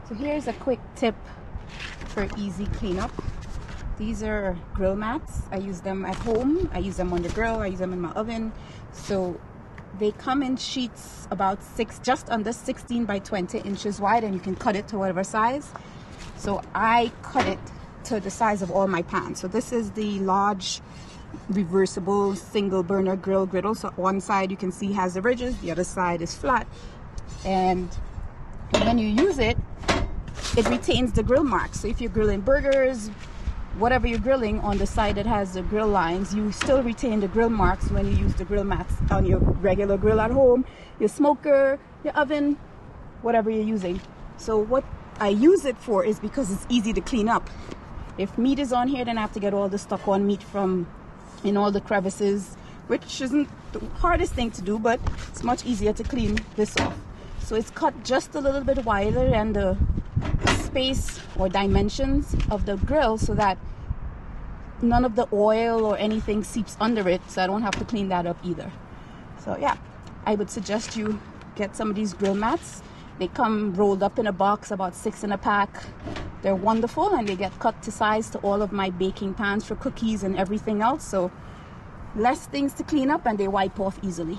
So here's a quick tip for easy cleanup. These are grill mats. I use them at home. I use them on the grill. I use them in my oven. So they come in sheets about just under 16 by 20 inches wide, and you can cut it to whatever size. So I cut it to the size of all my pans. So this is the large reversible single burner griddle. So one side you can see has the ridges, the other side is flat. And when you use it, it retains the grill marks. So if you're grilling burgers, whatever you're grilling, on the side that has the grill lines, you still retain the grill marks when you use the grill mats on your regular grill at home, your smoker, your oven, whatever you're using. So what I use it for is because it's easy to clean up. If meat is on here, then I have to get all the stuck on meat from in all the crevices, which isn't the hardest thing to do, but it's much easier to clean this off. So it's cut just a little bit wider than the space or dimensions of the grill, so that none of the oil or anything seeps under it, so I don't have to clean that up either. So yeah, I would suggest you get some of these grill mats. They come rolled up in a box, about 6 in a pack. They're wonderful, and they get cut to size to all of my baking pans for cookies and everything else. So less things to clean up, and they wipe off easily.